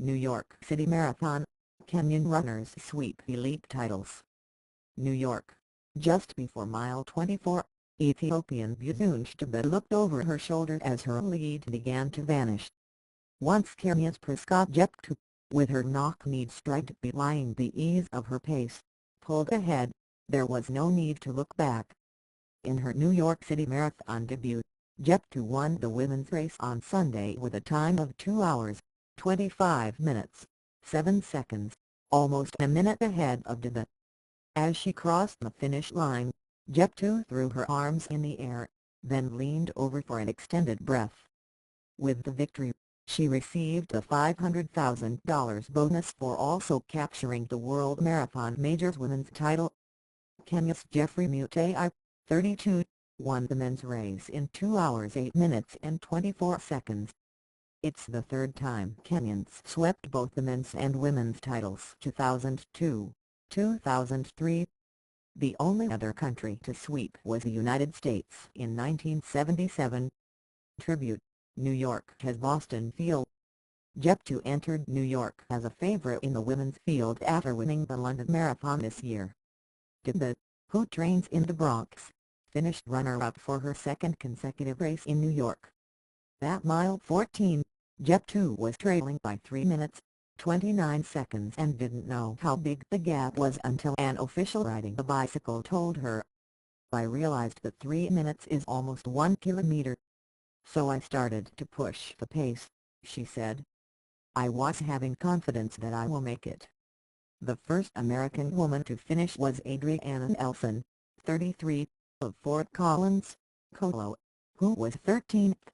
New York City Marathon Kenyan runners sweep elite titles. New York. Just before mile 24, Ethiopian Buzunchtabet looked over her shoulder as her lead began to vanish. Once Kenya's Prescott Jeptu, with her knock-kneed stride belying the ease of her pace, pulled ahead, there was no need to look back. In her New York City Marathon debut, Jeptu won the women's race on Sunday with a time of 2 hours, 25 minutes, 7 seconds, almost a minute ahead of Tibet. As she crossed the finish line, Jeptu threw her arms in the air, then leaned over for an extended breath. With the victory, she received a $500,000 bonus for also capturing the World Marathon Majors women's title. Kenya's Jeffrey Mutai, 32, won the men's race in 2 hours 8 minutes and 24 seconds. It's the third time Kenyans swept both the men's and women's titles, 2002, 2003. The only other country to sweep was the United States in 1977. Tribute: New York has Boston Field. Jeptu entered New York as a favorite in the women's field after winning the London Marathon this year. Tibet, who trains in the Bronx, finished runner-up for her second consecutive race in New York. At mile 14, Jeptu was trailing by 3 minutes, 29 seconds and didn't know how big the gap was until an official riding a bicycle told her. "I realized that 3 minutes is almost 1 kilometer. So I started to push the pace," she said. "I was having confidence that I will make it." The first American woman to finish was Adriana Elson, 33, of Fort Collins, Colo, who was 13th.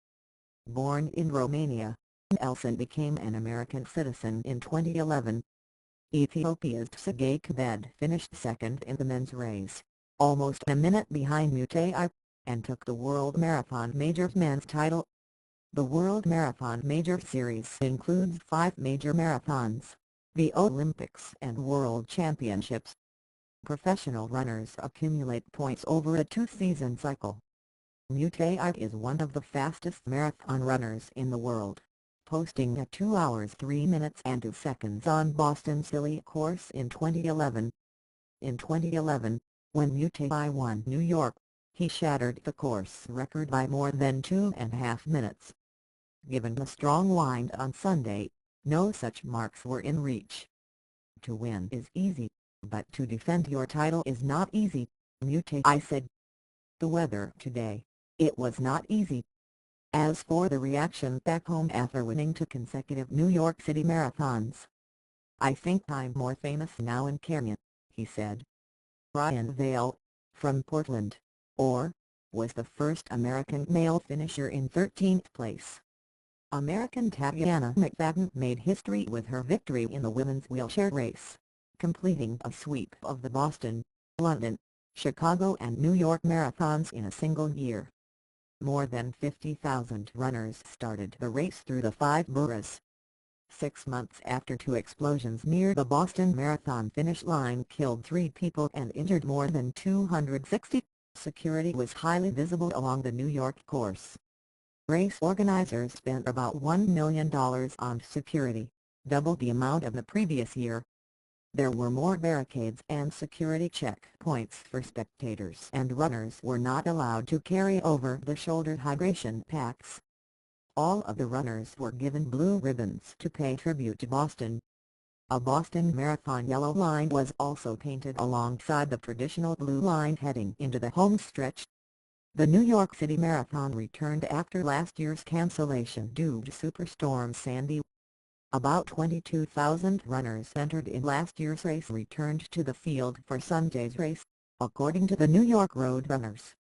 Born in Romania, Elson became an American citizen in 2011. Ethiopia's Tsegay Kebede finished second in the men's race, almost a minute behind Mutai, and took the World Marathon Majors men's title. The World Marathon Major Series includes 5 major marathons, the Olympics and World Championships. Professional runners accumulate points over a 2-season cycle. Mutai is one of the fastest marathon runners in the world, posting a 2 hours 3 minutes and 2 seconds on Boston's hilly course in 2011. In 2011, when Mutai won New York, he shattered the course record by more than 2.5 minutes. Given the strong wind on Sunday, no such marks were in reach. "To win is easy, but to defend your title is not easy," Mutai said. The weather today, it was not easy. As for the reaction back home after winning 2 consecutive New York City marathons, "I think I'm more famous now in Kenyan," he said. Ryan Vail, from Portland, was the first American male finisher in 13th place. American Tatiana McFadden made history with her victory in the women's wheelchair race, completing a sweep of the Boston, London, Chicago and New York marathons in a single year. More than 50,000 runners started the race through the 5 boroughs. 6 months after 2 explosions near the Boston Marathon finish line killed 3 people and injured more than 260, security was highly visible along the New York course. Race organizers spent about $1 million on security, double the amount of the previous year. There were more barricades and security checkpoints for spectators, and runners were not allowed to carry over-the-shoulder hydration packs. All of the runners were given blue ribbons to pay tribute to Boston. A Boston Marathon yellow line was also painted alongside the traditional blue line heading into the home stretch. The New York City Marathon returned after last year's cancellation due to Superstorm Sandy. About 22,000 runners entered in last year's race returned to the field for Sunday's race, according to the New York Road Runners.